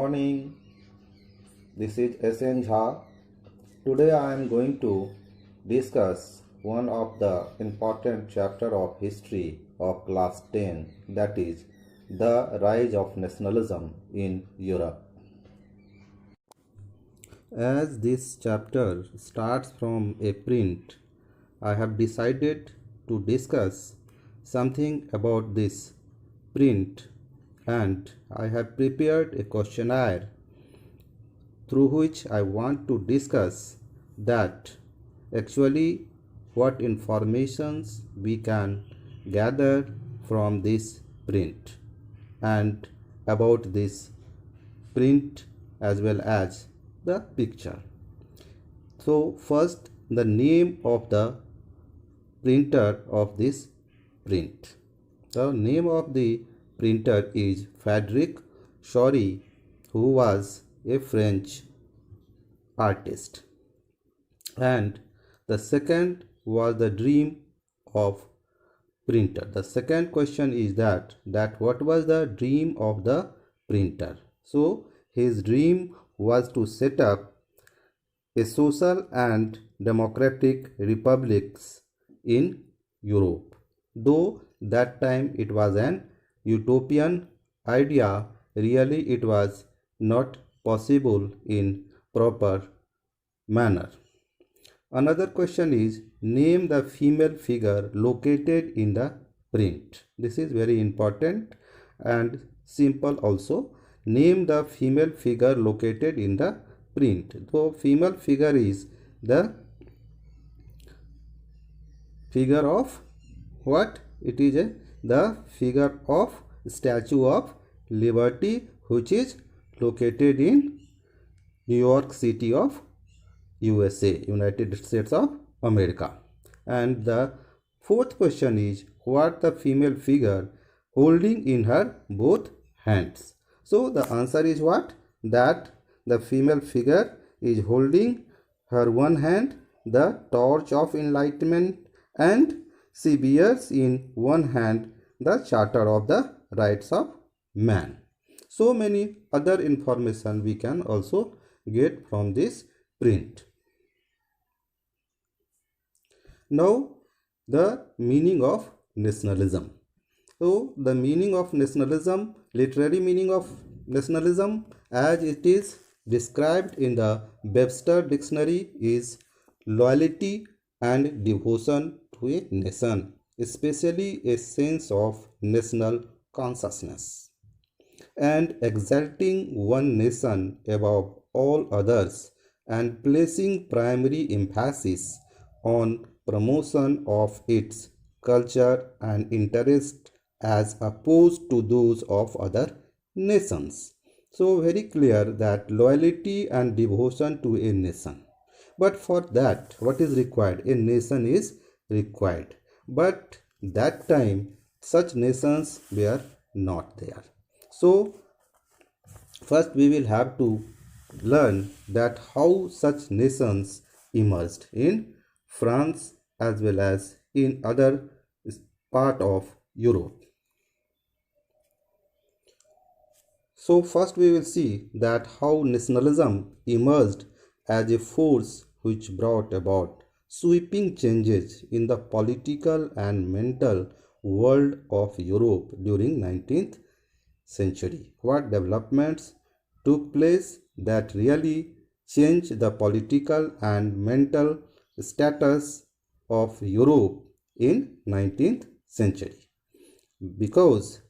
morning. This is S.N. Jha. Today I am going to discuss one of the important chapter of history of class 10, that is the rise of nationalism in Europe. As this chapter starts from a print, I have decided to discuss something about this print, and I have prepared a questionnaire through which I want to discuss that actually what informations we can gather from this print and about this print as well as the picture. So first, the name of the printer of this print. The name of the printer is Frederic Choury, who was a French artist. And the second was the dream of printer. The second question is that what was the dream of the printer? So his dream was to set up a social and democratic republics in Europe. Though that time it was an utopian idea, really it was not possible in proper manner. Another question is, name the female figure located in the print. This is very important and simple also. Name the female figure located in the print. So female figure is the figure of what? It is the figure of Statue of Liberty, which is located in New York City of USA, United States of America. And the fourth question is, what the female figure holding in her both hands? So the answer is what? That the female figure is holding her one hand the torch of enlightenment, and she bears in one hand the charter of the rights of man. So many other information we can also get from this print. Now the meaning of nationalism. So the meaning of nationalism, literary meaning of nationalism as it is described in the Webster dictionary is loyalty and devotion to a nation, especially a sense of national consciousness, and exalting one nation above all others and placing primary emphasis on promotion of its culture and interest as opposed to those of other nations. So very clear that loyalty and devotion to a nation. But for that, what is required? A nation is required. But that time, such nations were not there. So first we will have to learn that how such nations emerged in France as well as in other part of Europe. So first we will see that how nationalism emerged as a force which brought about sweeping changes in the political and mental world of Europe during 19th century. What developments took place that really changed the political and mental status of Europe in 19th century? Because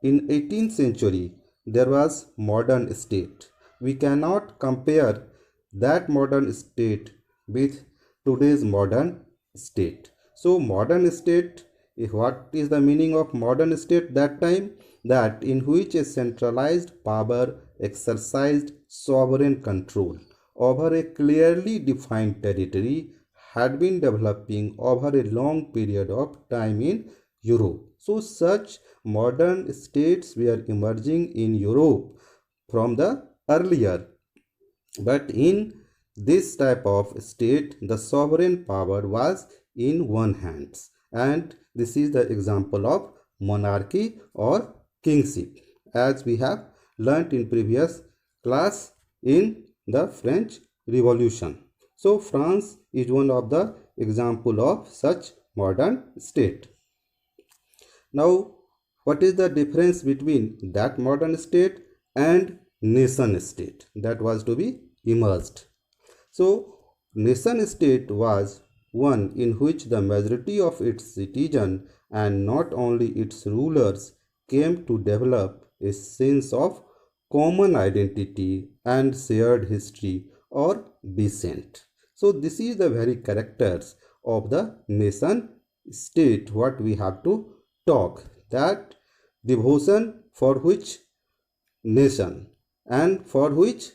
in 18th century there was modern state. We cannot compare that modern state with today's modern state. So modern state, what is the meaning of modern state that time? That in which a centralized power exercised sovereign control over a clearly defined territory had been developing over a long period of time in Europe. So such modern states were emerging in Europe from the earlier. But in this type of state, the sovereign power was in one hand. And this is the example of monarchy or kingship. As we have learnt in previous class in the French Revolution. So France is one of the example of such modern state. Now, what is the difference between that modern state and nation state that was to be emerged? So, nation state was one in which the majority of its citizens and not only its rulers came to develop a sense of common identity and shared history or descent. So, this is the very characters of the nation state what we have to talk, that devotion for which nation, and for which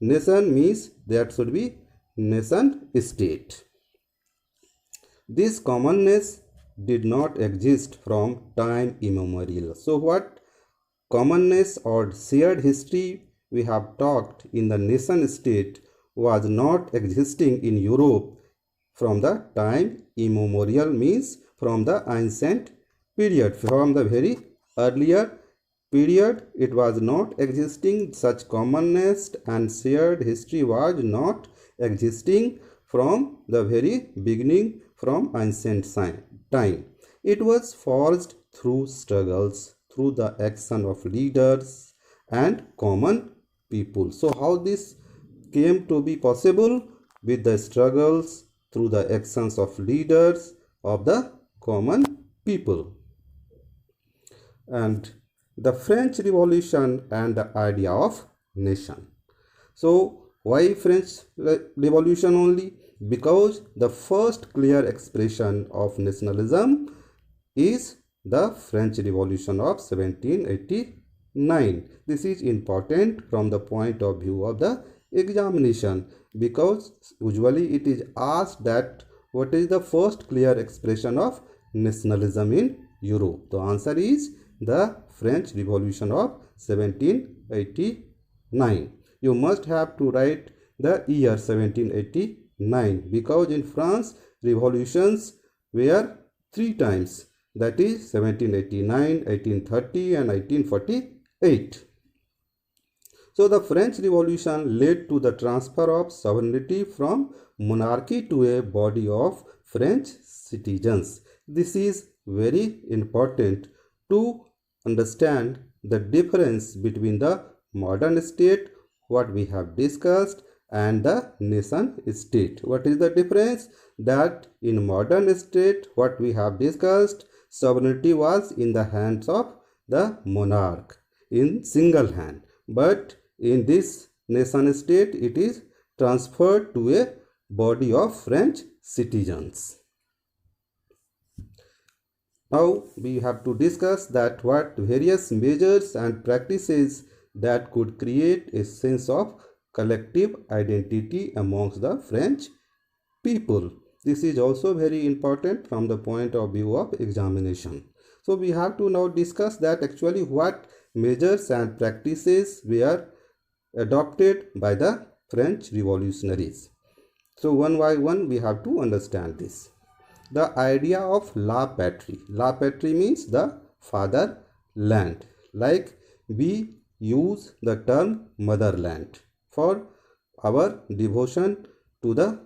nation means that should be nation state. This commonness did not exist from time immemorial. So what commonness or shared history we have talked in the nation state was not existing in Europe from the time immemorial, means from the ancient period, from the very earlier period it was not existing. Such commonness and shared history was not existing from the very beginning, from ancient time. It was forged through struggles, through the action of leaders and common people. So how this came to be possible? With the struggles through the actions of leaders of the common people. And the French Revolution and the idea of nation. So why French Revolution only? Because the first clear expression of nationalism is the French Revolution of 1789. This is important from the point of view of the examination, because usually it is asked that what is the first clear expression of nationalism in Europe. The answer is the French Revolution of 1789. You must have to write the year 1789, because in France revolutions were 3 times, that is 1789, 1830 and 1848. So the French Revolution led to the transfer of sovereignty from monarchy to a body of French citizens. This is very important to understand the difference between the modern state, what we have discussed, and the nation state. What is the difference? That in modern state, what we have discussed, sovereignty was in the hands of the monarch in single hand, but in this nation state it is transferred to a body of French citizens. Now we have to discuss that what various measures and practices that could create a sense of collective identity amongst the French people. This is also very important from the point of view of examination. So we have to now discuss that actually what measures and practices were adopted by the French revolutionaries. So one by one we have to understand this. The idea of la patrie. La patrie means the fatherland. Like we use the term motherland for our devotion to the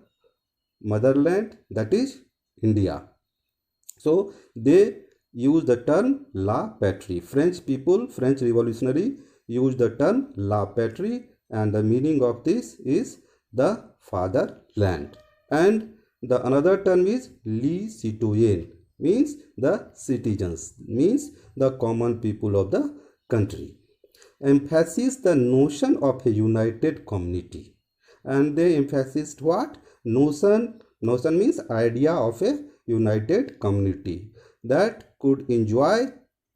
motherland, that is India. So they use the term la patrie. French people, French revolutionary use the term la patrie, and the meaning of this is the fatherland. And the another term is les citoyens, means the citizens, means the common people of the country. Emphasize the notion of a united community, and they emphasized what? Notion means idea of a united community that could enjoy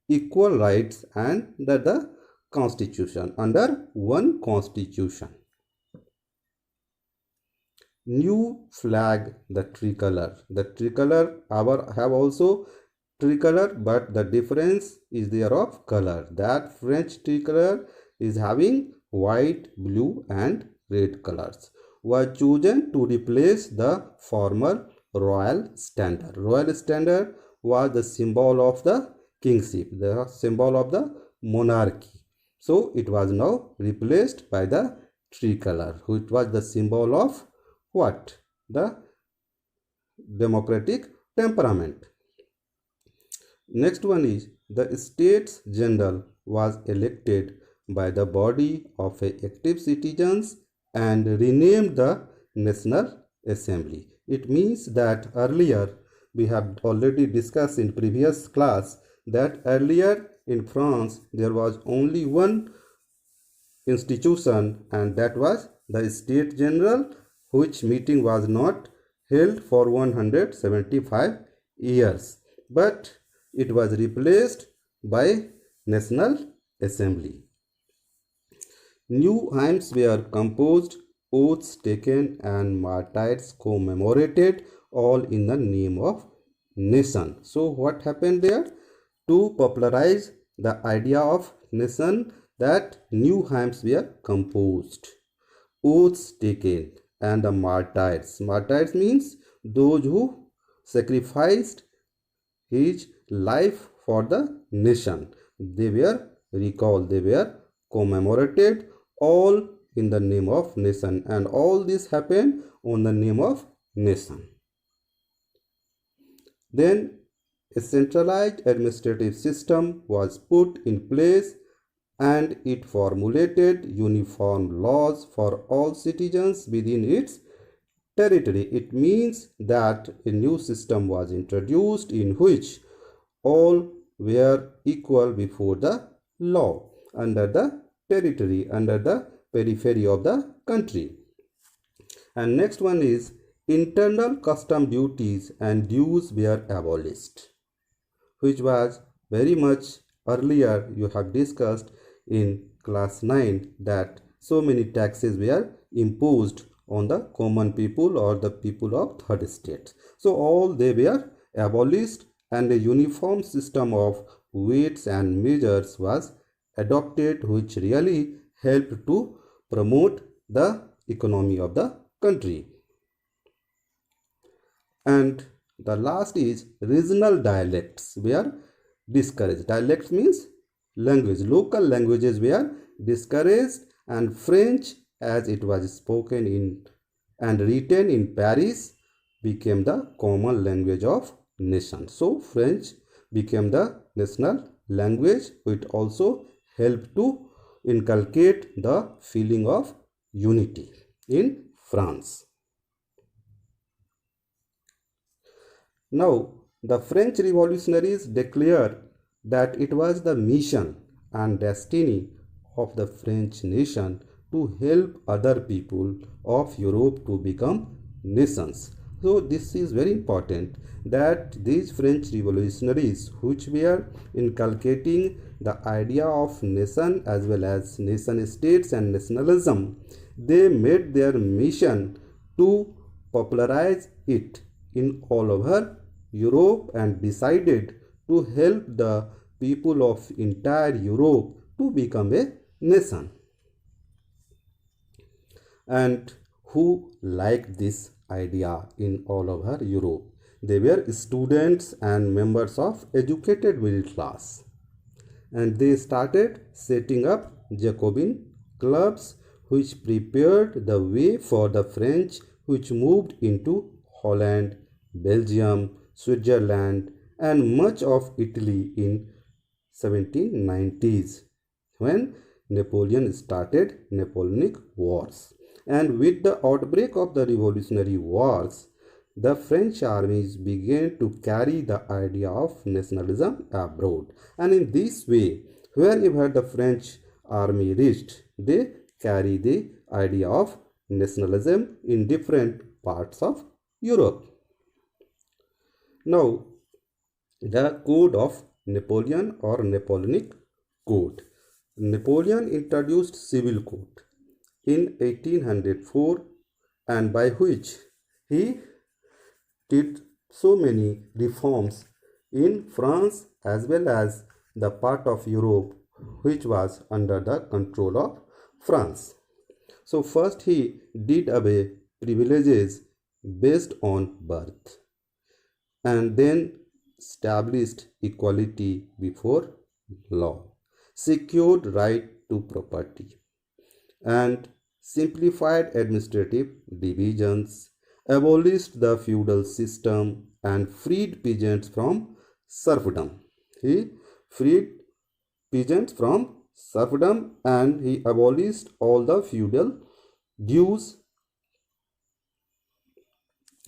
equal rights and the constitution, under one constitution. New flag, the tricolor. The tricolor have also tricolor, but the difference is there of color. That French tricolor is having white, blue and red colors, were chosen to replace the former royal standard. Royal standard was the symbol of the kingship, the symbol of the monarchy. So it was now replaced by the tricolor, which was the symbol of what? The democratic temperament. Next one is the States General was elected by the body of active citizens and renamed the National Assembly. It means that earlier we have already discussed in previous class that earlier in France there was only one institution, and that was the State General, which meeting was not held for 175 years, but it was replaced by National Assembly. New hymns were composed, oaths taken, and martyrs commemorated, all in the name of nation. So what happened there? To popularize the idea of nation, that new hymns were composed, oaths taken, and the martyrs. Martyrs means those who sacrificed his life for the nation. They were recalled, they were commemorated, all in the name of nation, and all this happened on the name of nation. Then a centralized administrative system was put in place, and it formulated uniform laws for all citizens within its territory. It means that a new system was introduced in which all were equal before the law under the territory, under the periphery of the country. And next one is internal custom duties and dues were abolished, which was very much earlier you have discussed in class 9 that so many taxes were imposed on the common people or the people of third state. So all they were abolished, and a uniform system of weights and measures was adopted, which really helped to promote the economy of the country. And the last is regional dialects were discouraged. Dialects means language. Local languages were discouraged, and French, as it was spoken in and written in Paris, became the common language of nation. So French became the national language, which also helped to inculcate the feeling of unity in France. Now, the French revolutionaries declared that it was the mission and destiny of the French nation to help other people of Europe to become nations. So this is very important, that these French revolutionaries, which were inculcating the idea of nation as well as nation states and nationalism, they made their mission to popularize it in all over Europe and decided to help the people of entire Europe to become a nation. And who liked this idea in all over Europe? They were students and members of educated middle class, and they started setting up Jacobin clubs, which prepared the way for the French, which moved into Holland, Belgium, Switzerland, and much of Italy in 1790s, when Napoleon started Napoleonic Wars. And with the outbreak of the Revolutionary Wars, the French armies began to carry the idea of nationalism abroad. And in this way, wherever the French army reached, they carry the idea of nationalism in different parts of Europe. Now, the Code of Napoleon or Napoleonic Code. Napoleon introduced Civil Code in 1804, and by which he did so many reforms in France as well as the part of Europe which was under the control of France. So first he did away privileges based on birth, and then established equality before law, secured right to property, and simplified administrative divisions, abolished the feudal system, and freed peasants from serfdom. He freed peasants from serfdom and he abolished all the feudal dues,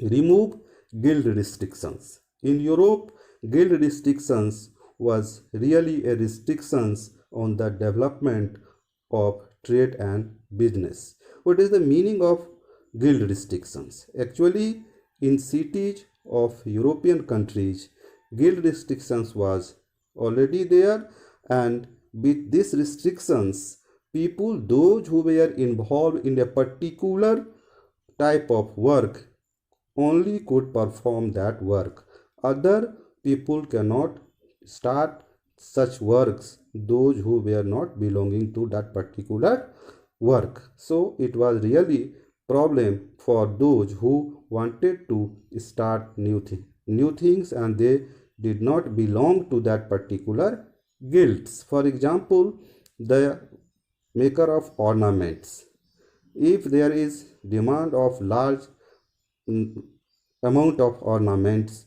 remove guild restrictions. In Europe, guild restrictions was really a restrictions on the development of trade and business. What is the meaning of guild restrictions? Actually, in cities of European countries, guild restrictions was already there, and with these restrictions, people, those who were involved in a particular type of work, only could perform that work. Other people cannot start such works, those who were not belonging to that particular work. So it was really problem for those who wanted to start new things and they did not belong to that particular guilds. For example, the maker of ornaments. If there is demand of large amount of ornaments,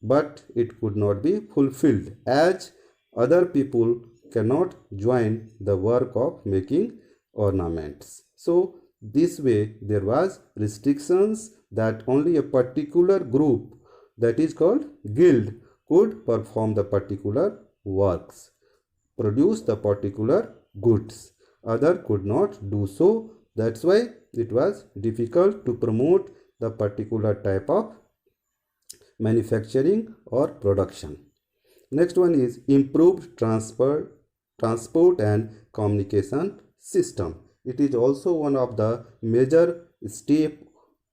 but it could not be fulfilled as other people cannot join the work of making ornaments. So this way there was restrictions that only a particular group, that is called guild, could perform the particular works, produce the particular goods. Other could not do so. That's why it was difficult to promote the particular type of manufacturing or production. Next one is improved transport and communication system. It is also one of the major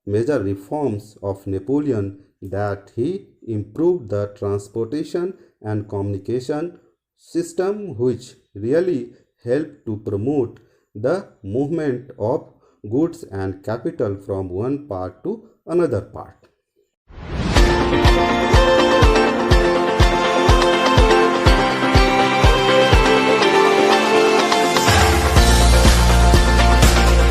reforms of Napoleon, that he improved the transportation and communication system, which really helped to promote the movement of goods and capital from one part to another part.